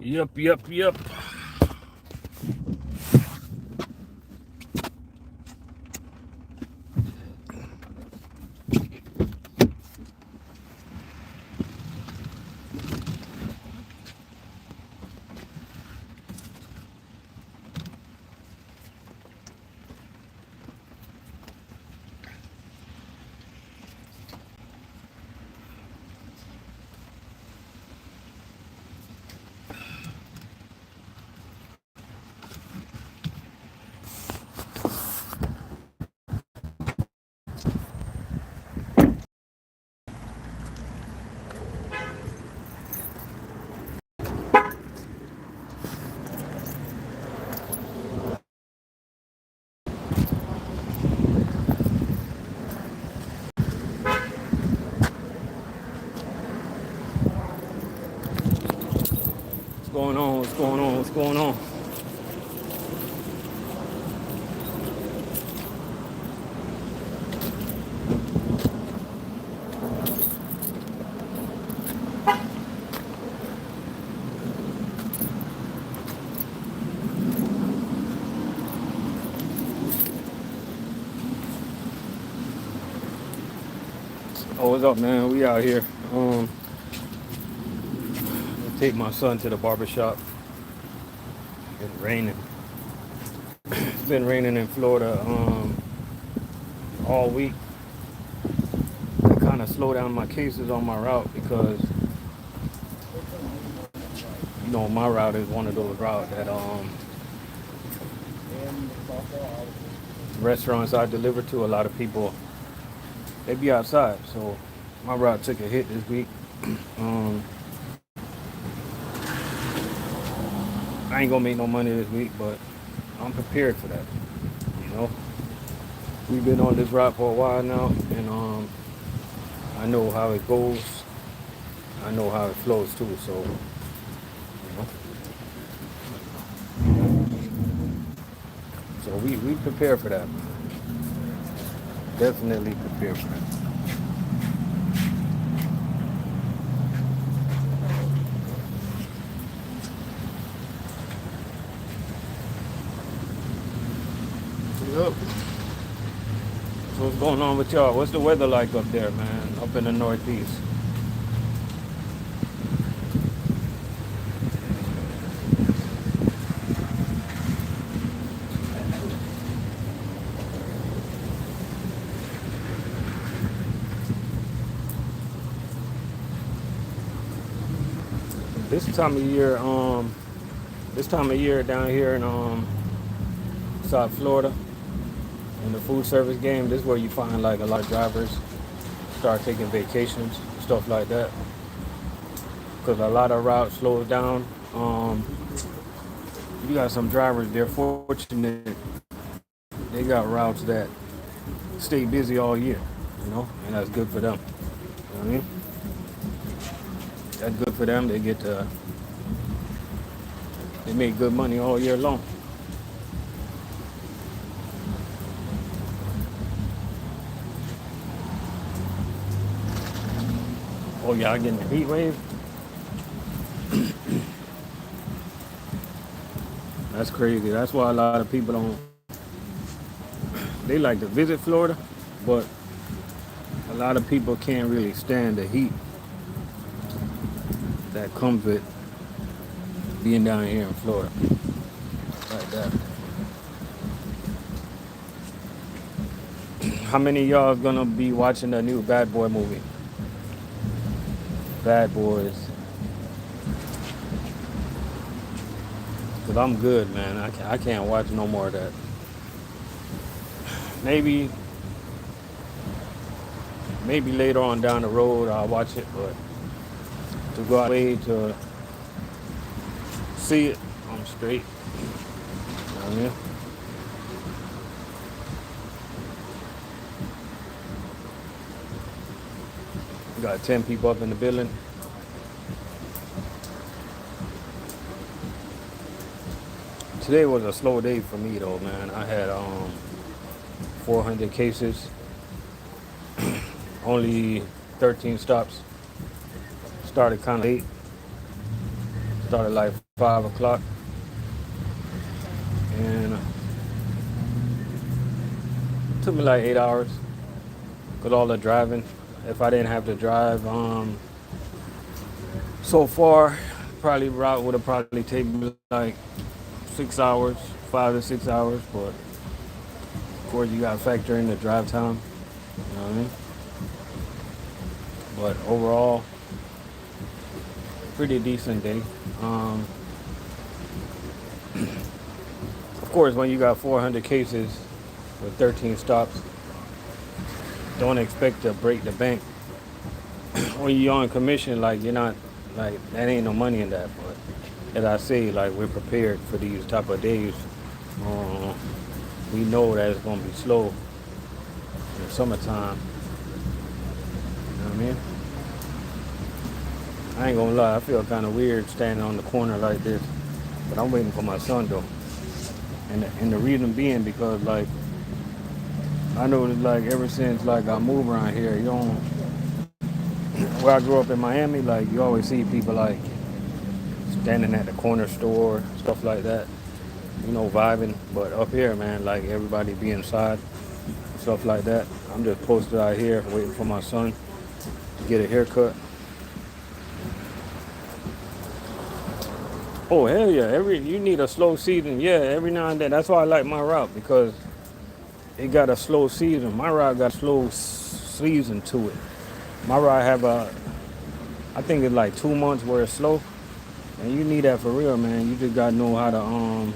Yep. What's going on? What's going on? Oh, what's up, man? We out here. I take my son to the barber shop. It's raining. It's been raining in Florida all week. I kind of slow down my cases on my route because my route is one of those routes that restaurants I deliver to, a lot of people they be outside. So my route took a hit this week. um, I ain't gonna make no money this week, but I'm prepared for that. You know, we've been on this route for a while now, and I know how it goes. I know how it flows too. So, we prepare for that. Definitely prepare for that. Yep. So what's going on with y'all? What's the weather like up there, man? Up in the Northeast? This time of year, down here in South Florida, in the food service game, this is where you find like a lot of drivers start taking vacations, stuff like that. Because a lot of routes slows down. You got some drivers, they're fortunate. They got routes that stay busy all year, and that's good for them. You know what I mean? That's good for them. They make good money all year long. Oh, y'all getting the heat wave? That's crazy. That's why a lot of people don't. They like to visit Florida, but a lot of people can't really stand the heat that comes with being down here in Florida. Like that. How many of y'all gonna be watching the new Bad Boy movie? Bad Boys. Cause I'm good, man. I can't watch no more of that. Maybe later on down the road I'll watch it, but to go out way to see it, I'm straight. You know what I mean? We got 10 people up in the building. Today was a slow day for me though, man. I had 400 cases, only 13 stops. Started kind of late, Started like 5 o'clock, and it took me like 8 hours. Cause all the driving. If I didn't have to drive, so far, probably route would have probably taken me like 6 hours, 5 to 6 hours. But of course, you got to factor in the drive time. You know what I mean? But overall, pretty decent day. Um, of course, when you got 400 cases with 13 stops, don't expect to break the bank. When you're on commission, like you're not, like that ain't no money in that. But as I say, like we're prepared for these type of days. Um, we know that it's gonna be slow in the summertime. You know what I mean? I ain't gonna lie, I feel kind of weird standing on the corner like this, but I'm waiting for my son though. And the reason being because like I know that like ever since like I moved around here, you don't where I grew up in Miami, like you always see people like standing at the corner store, stuff like that, vibing. But up here, man, like everybody be inside, stuff like that. I'm just posted out here waiting for my son to get a haircut. Oh hell yeah! You need a slow season, yeah. Every now and then, that's why I like my route because it got a slow season. My route got a slow season to it. My route have I think it's like 2 months where it's slow, and you need that for real, man. You just gotta know how to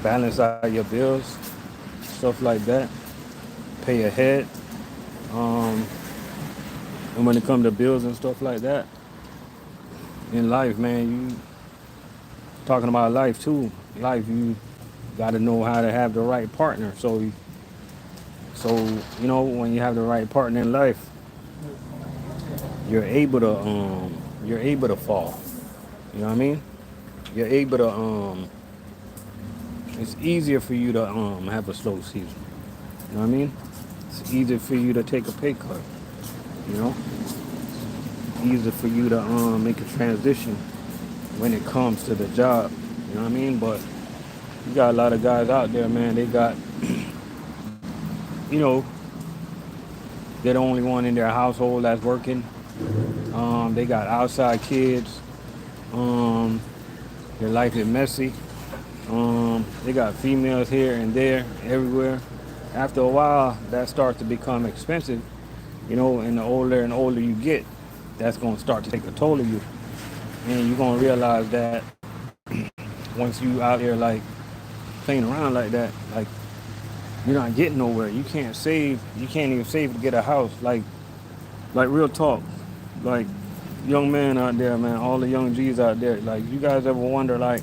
balance out your bills, stuff like that. Pay ahead, um, and when it comes to bills and stuff like that in life, man, you talking about life too. Life, you got to know how to have the right partner. So when you have the right partner in life, you're able to fall. You know what I mean? You're able to It's easier for you to have a slow season. You know what I mean? It's easier for you to take a pay cut. You know, easier for you to make a transition when it comes to the job. You know what I mean? But you got a lot of guys out there, man. They got, you know, they're the only one in their household that's working. They got outside kids. Um, their life is messy. They got females here and there, everywhere. After a while, that starts to become expensive. And the older and older you get, that's gonna start to take a toll of you, and you're gonna realize that once you out here like playing around like that, like you're not getting nowhere. You can't save. You can't even save to get a house. Like real talk. Like young man out there, man. All the young G's out there. Like you guys ever wonder like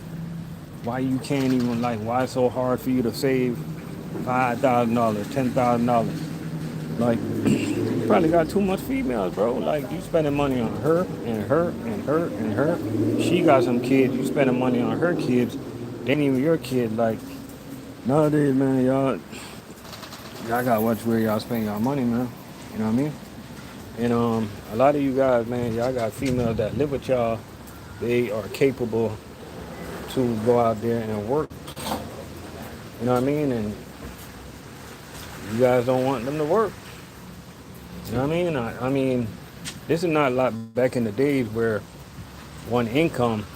why you can't even like why it's so hard for you to save $5,000, $10,000? Like you probably got too much females, bro. Like you spending money on her and her and her and her. She got some kids. You spending money on her kids. They ain't even your kid. Like nowadays, man, y'all gotta watch where y'all spend y'all money, man. You know what I mean? And a lot of you guys, man, y'all got females that live with y'all. They are capable to go out there and work. You know what I mean? And you guys don't want them to work. You know what I mean? I mean, this is not like back in the days where one income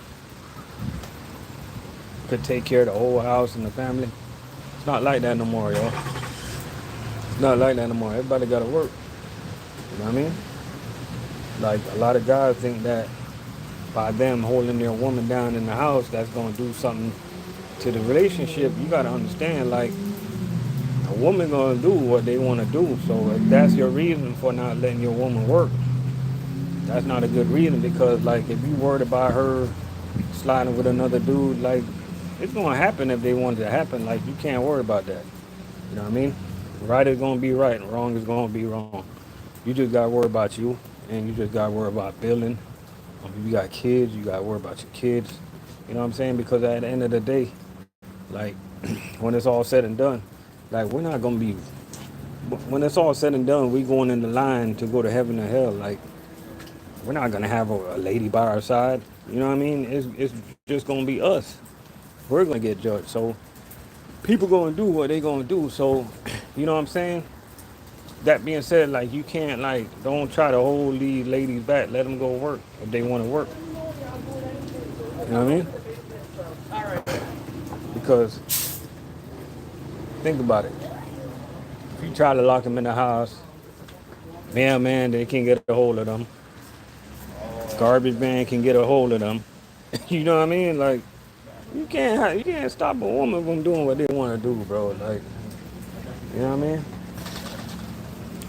could take care of the whole house and the family. It's not like that no more, y'all. It's not like that no more. Everybody got to work. You know what I mean? Like a lot of guys think that by them holding their woman down in the house, that's going to do something to the relationship. You got to understand, like, a woman going to do what they want to do. So if that's your reason for not letting your woman work, that's not a good reason, because, like, if you worried about her sliding with another dude, like, it's going to happen if they want it to happen. Like, you can't worry about that. You know what I mean? Right is going to be right, and wrong is going to be wrong. You just got to worry about you, and you just got to worry about building. If you got kids, you got to worry about your kids. You know what I'm saying? Because at the end of the day, like, when it's all said and done, like, we're not going to be, when it's all said and done, we going in the line to go to heaven or hell. Like, We're not gonna have a lady by our side. You know what I mean? It's just gonna be us. We're gonna get judged. So people gonna do what they gonna do. So you know what I'm saying? That being said, like you can't like don't try to hold these ladies back. Let them go work if they want to work. You know what I mean? Because think about it. If you try to lock them in the house, mailman they can get a hold of them. Garbage man can get a hold of them. You know what I mean? Like you can't stop a woman from doing what they want to do, bro. Like you know what I mean?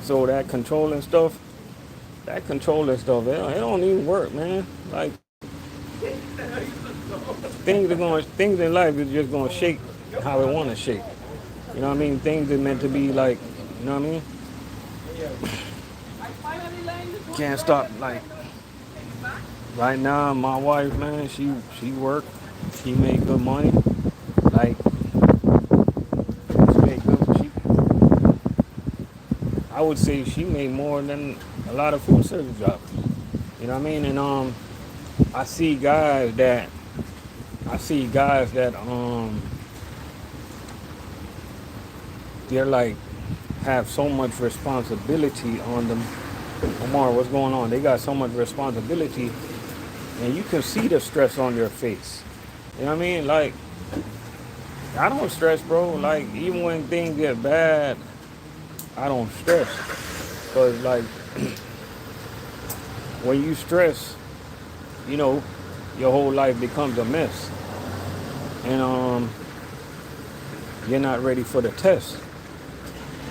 So that controlling stuff, it don't even work, man. Like things in life is just gonna shake how it want to shake. You know what I mean? Things are meant to be like, you know what I mean? Can't stop. Like right now, my wife, man, she work, she make good money. Like she make good. I would say she made more than a lot of food service jobs. You know what I mean? And I see guys that I see guys that they're like have so much responsibility on them. Omar, what's going on? They got so much responsibility, and you can see the stress on their face. You know what I mean? Like I don't stress, bro. Like even when things get bad, I don't stress, cause like when you stress, you know, your whole life becomes a mess, and you're not ready for the test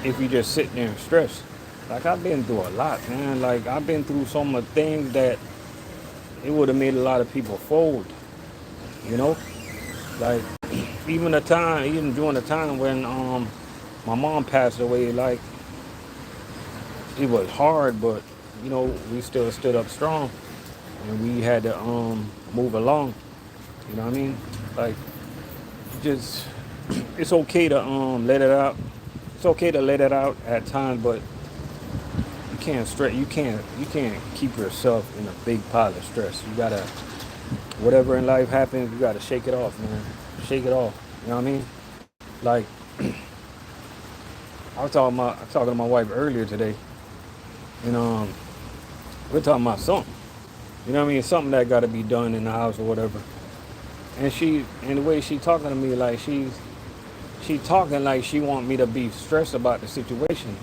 if you just sit there and stress. Like I've been through a lot, man. Like I've been through so much things that it would have made a lot of people fold. You know, like even during the time when my mom passed away, like it was hard, but you know we still stood up strong, and we had to move along. You know what I mean? Like just it's okay to let it out. It's okay to let it out at times, but you can't stress. You can't keep yourself in a big pile of stress. You gotta whatever in life happens, you gotta shake it off, man. Shake it off. You know what I mean? Like I was talking to my wife earlier today, and we're talking about something. You know what I mean? Something that got to be done in the house or whatever. And the way she talking to me, like she talking like she want me to be stressed about the situation.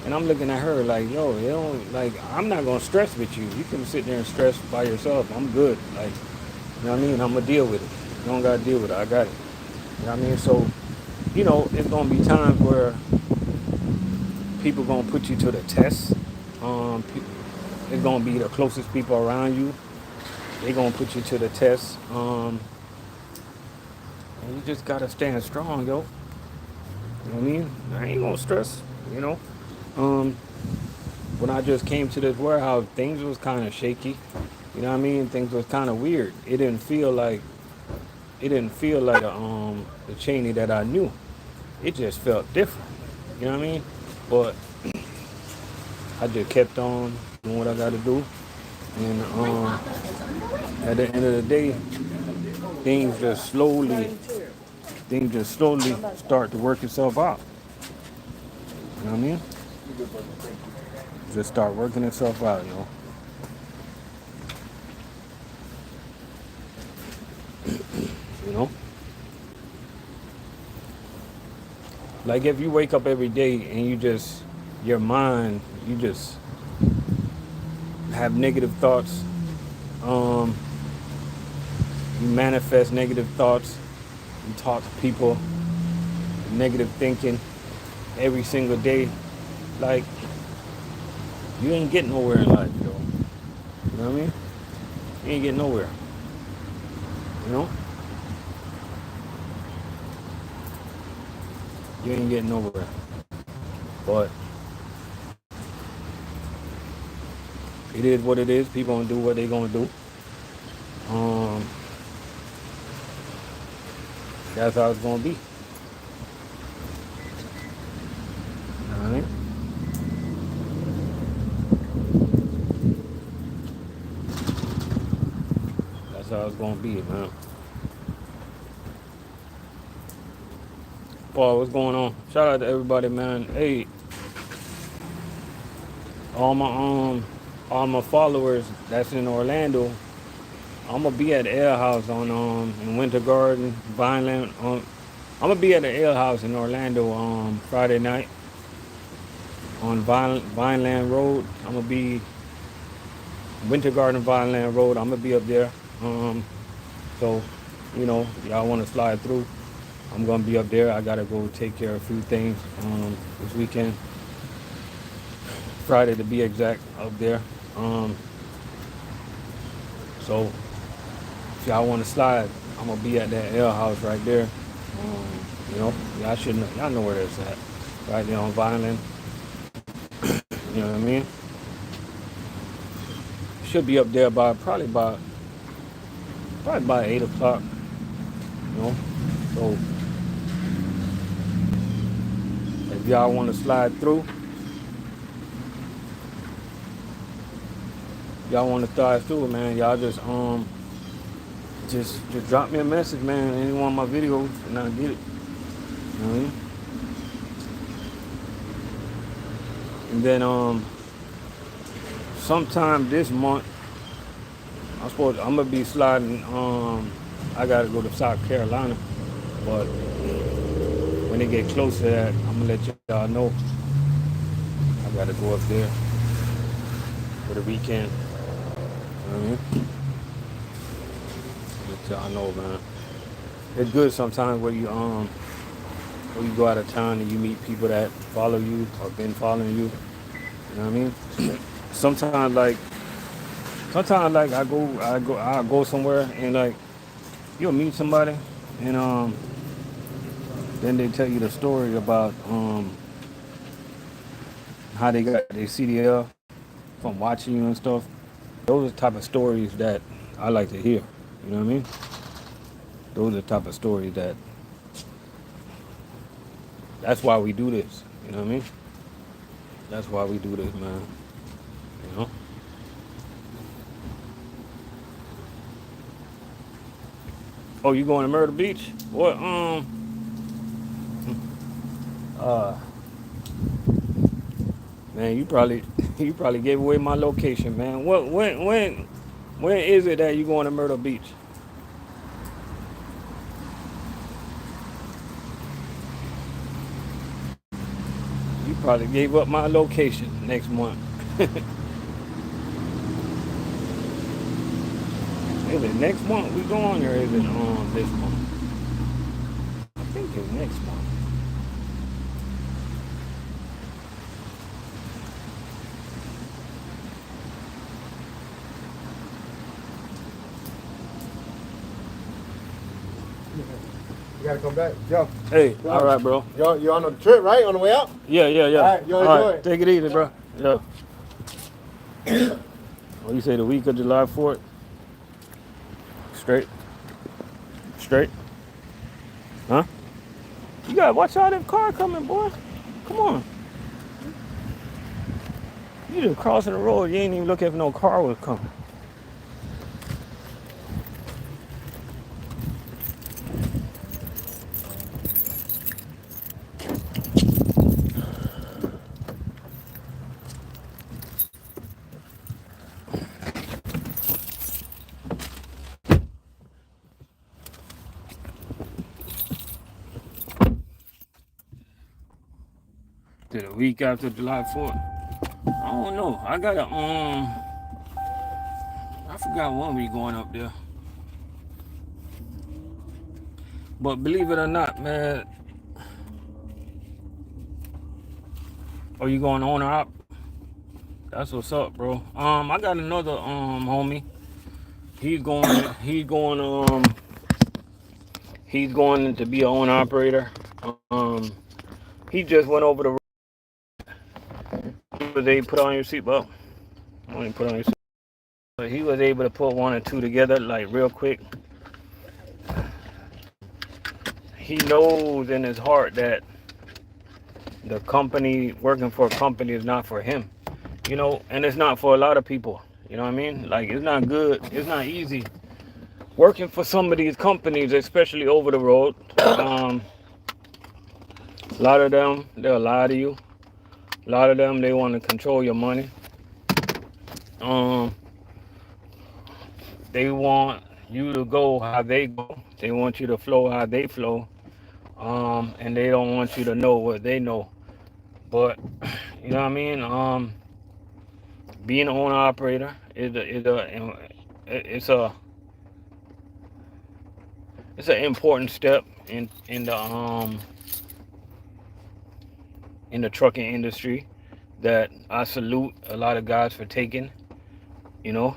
And I'm looking at her like, yo, you know, like I'm not gonna stress with you. You can sit there and stress by yourself. I'm good. Like, you know what I mean? I'm gonna deal with it. You don't gotta deal with it. I got it. You know what I mean? So, you know, it's gonna be times where people gonna put you to the test. It's gonna be the closest people around you. They gonna put you to the test. And you just gotta stand strong, yo. You know what I mean? I ain't gonna stress. You know. Um, when I just came to this warehouse, things was kind of shaky. You know what I mean? Things was kind of weird. It didn't feel like the Cheney that I knew. It just felt different. You know what I mean? But I just kept on doing what I got to do, and at the end of the day, things just slowly, things just slowly start to work itself out. You know what I mean? Just start working itself out, you know. You know, like if you wake up every day and your mind, you just have negative thoughts. Um, you manifest negative thoughts. You talk to people, negative thinking every single day. Like you ain't getting nowhere in life, yo. You know what I mean? You ain't getting nowhere. You know? You ain't getting nowhere. But it is what it is. People gonna do what they gonna do. Um, that's how it's gonna be. You know what I mean? how it's gonna be, man. Paul, what's going on? Shout out to everybody, man. Hey, all my all my followers that's in Orlando, I'm gonna be at the Ale House on in Winter Garden, Vineland. I'm gonna be at the Ale House in Orlando Friday night on Vineland Road. I'm gonna be Winter Garden, Vineland Road. I'm gonna be up there. So, you know, y'all want to slide through, I'm gonna be up there. I gotta go take care of a few things this weekend. Friday to be exact, up there. So if y'all want to slide, I'm gonna be at that Ale House right there. You know, y'all should know. Y'all know where that's at. Right there on Vineland. You know what I mean? Should be up there by probably by 8 o'clock. You know, so if y'all want to slide through, y'all want to slide through, man. Y'all just drop me a message, man. Any one of my videos, and I'll get it. You know what I mean? And then sometime this month, I'm gonna be sliding. I gotta go to South Carolina, but when it get close to that, I'm gonna let y'all know. I gotta go up there for the weekend. You know what I mean? Let y'all know, man. It's good sometimes where you go out of town and you meet people that follow you or been following you. You know what I mean? Sometimes like I go somewhere and like you'll meet somebody and then they tell you the story about how they got their CDL from watching you and stuff. Those are the type of stories that I like to hear. You know what I mean? Those are the type of stories that's why we do this. You know what I mean? That's why we do this, man. You know? Oh, you going to Myrtle Beach? What? Man, you probably gave away my location, man. When is it that you going to Myrtle Beach? You probably gave up my location next month. Is it next month we going or is it this month? I think it's next month. You gotta come back. Yo. Hey, all right, bro. Yo, you on the trip, right? On the way out? Yeah. All right, you enjoy it. Take it easy, bro. Yeah. Oh, you say the week of July 4th? Straight? Huh? You gotta watch out that car coming, boy. Come on. You just crossing the road. You ain't even looking if no car was coming. To the week after July 4th. I don't know. I gotta I forgot when we going up there. But believe it or not, man. Oh, you going on or up? That's what's up, bro. I got another homie. He's going to be an owner operator. He just went over the they put on your seatbelt. Only put on your seatbelt. But he was able to put one and two together like real quick. He knows in his heart that the company, working for a company, is not for him. You know, and it's not for a lot of people. You know what I mean? Like, it's not good. It's not easy working for some of these companies, especially over the road, a lot of them, they'll lie to you. A lot of them, they want to control your money. Um, they want you to go how they go. They want you to flow how they flow. And they don't want you to know what they know. But you know what I mean? Being an owner operator it's a it's an important step in the trucking industry that I salute a lot of guys for taking. You know,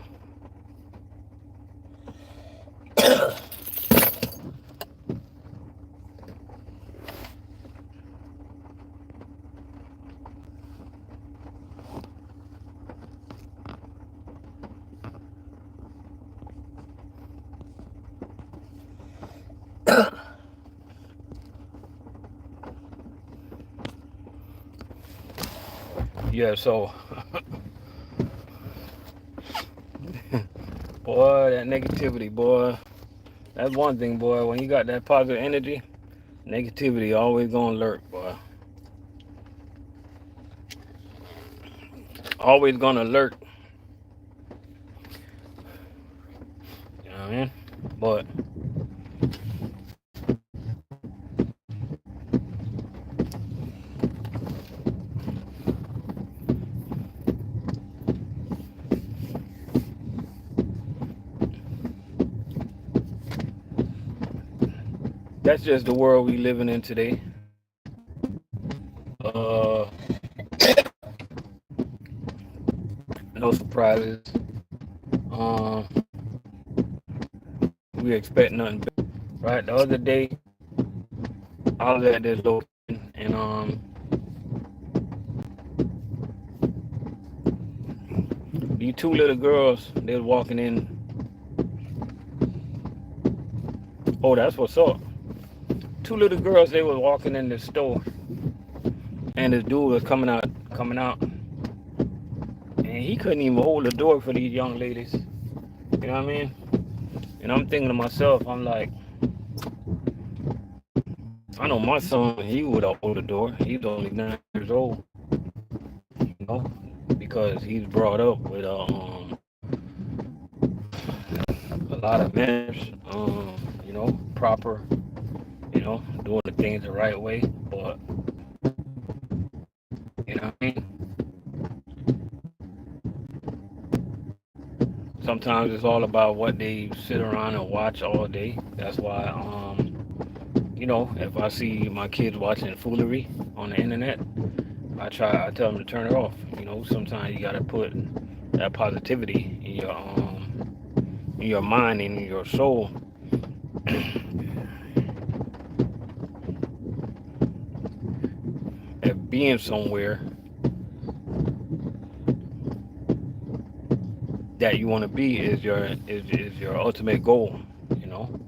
yeah. So, boy, that negativity, boy. That's one thing, boy. When you got that positive energy, negativity always gonna lurk, boy. Always gonna lurk. You know what I mean? But that's just the world we living in today. Uh, no surprises. Um, we expect nothing better, right? The other day, I was at this location, and these two little girls, they was walking in. Oh, that's what's up. Two little girls, they was walking in the store, and this dude was coming out, and he couldn't even hold the door for these young ladies. You know what I mean? And I'm thinking to myself, I'm like, I know my son, he would have hold the door. He's only 9 years old, you know, because he's brought up with a lot of manners, you know, proper, you know, doing the things the right way. But you know what I mean? Sometimes it's all about what they sit around and watch all day. That's why, you know, if I see my kids watching foolery on the internet, I tell them to turn it off. You know, sometimes you gotta put that positivity in your mind and in your soul. If being somewhere that you want to be is your ultimate goal, you know.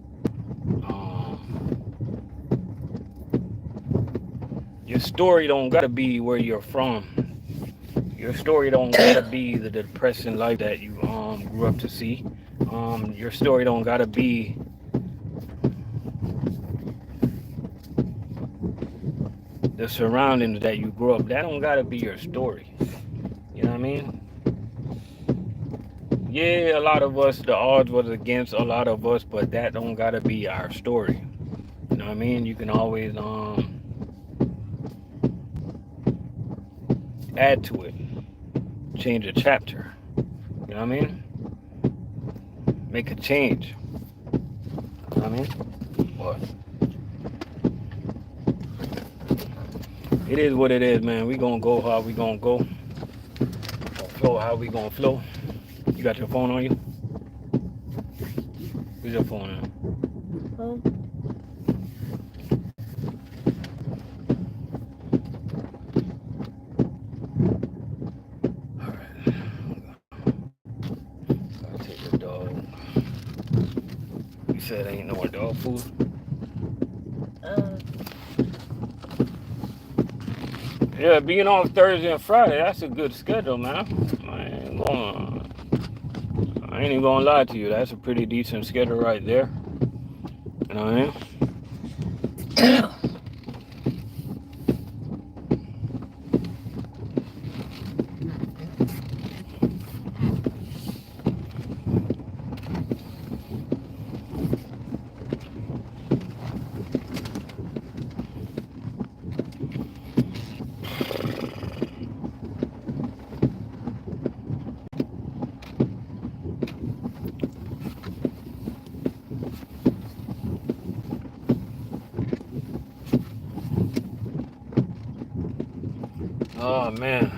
Your story don't gotta be where you're from. Your story don't gotta be the depressing life that you grew up to see. Your story don't gotta be the surroundings that you grew up. That don't gotta be your story. You know what I mean? Yeah, a lot of us, the odds was against a lot of us, but that don't gotta be our story. You know what I mean? You can always add to it, change a chapter. You know what I mean? Make a change. You know what I mean? But it is what it is, man. We gonna go how we gonna go. Flow how we gonna flow. You got your phone on you? Where's your phone on? Phone? Alright. Gotta take the dog. You said ain't no more dog food? Yeah, being off Thursday and Friday, that's a good schedule, man. I I ain't even gonna lie to you. That's a pretty decent schedule right there. You know what I mean? Oh man,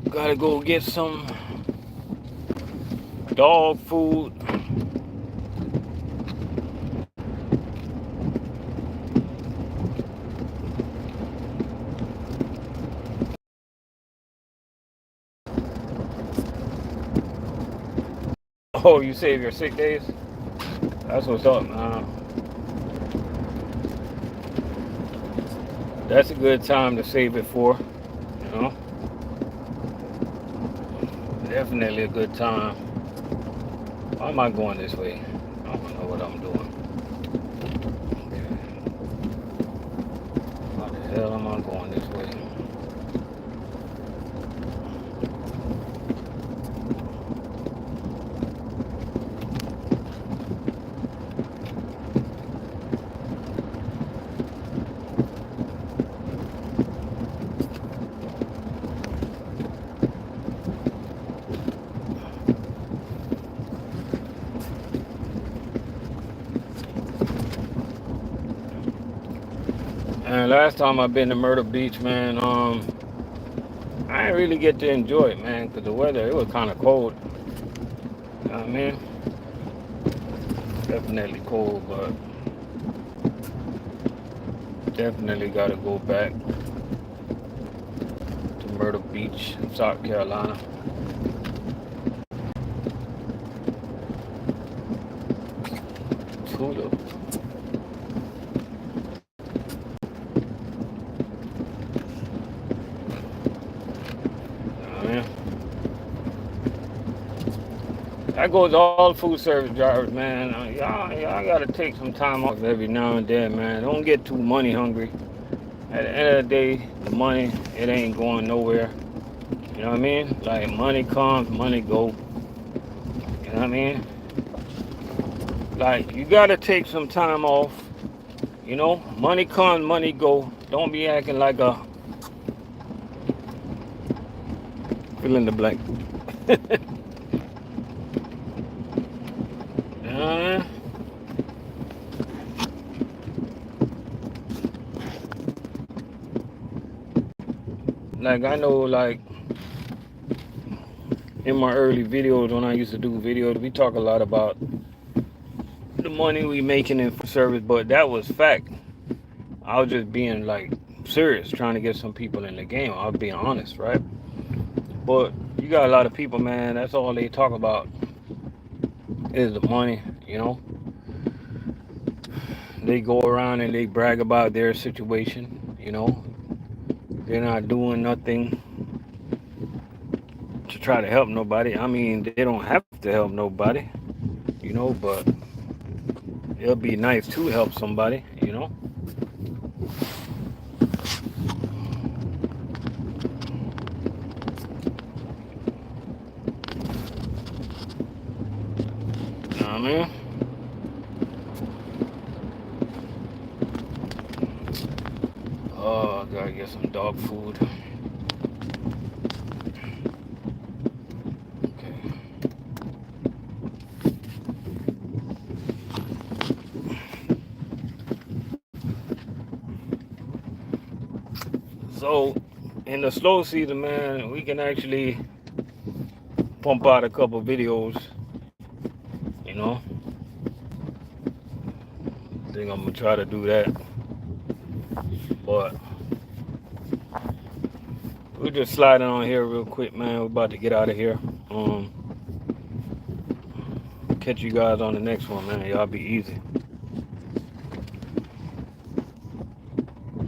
gotta go get some dog food. Oh, you save your sick days? That's what's up, man. That's a good time to save it for, you know? Definitely a good time. Why am I going this way? I don't know what I'm doing. Okay. How the hell am I going this way? And last time I've been to Myrtle Beach, man, I didn't really get to enjoy it, man, because the weather, it was kind of cold. You know what I mean? Definitely cold, but definitely got to go back to Myrtle Beach, South Carolina. Tulip. That goes to all food service drivers, man. Y'all gotta take some time off every now and then, man. Don't get too money hungry. At the end of the day, the money, it ain't going nowhere. You know what I mean? Like, money comes, money go. You know what I mean? Like, you gotta take some time off. You know, money comes, money go. Don't be acting like a fill in the blank. Like, I know, like, in my early videos when I used to do videos, we talk a lot about the money we making in service, but that was fact. I was just being, like, serious, trying to get some people in the game. I was being honest, right? But you got a lot of people, man, that's all they talk about is the money, you know? They go around and they brag about their situation, you know? They're not doing nothing to try to help nobody. I mean, they don't have to help nobody, you know, but it'll be nice to help somebody, you know. You know what I mean? Oh, I gotta get some dog food. So, in the slow season, man, we can actually pump out a couple videos, you know. I think I'm gonna try to do that. But we're just sliding on here real quick, man. We're about to get out of here. Catch you guys on the next one, man. Y'all be easy.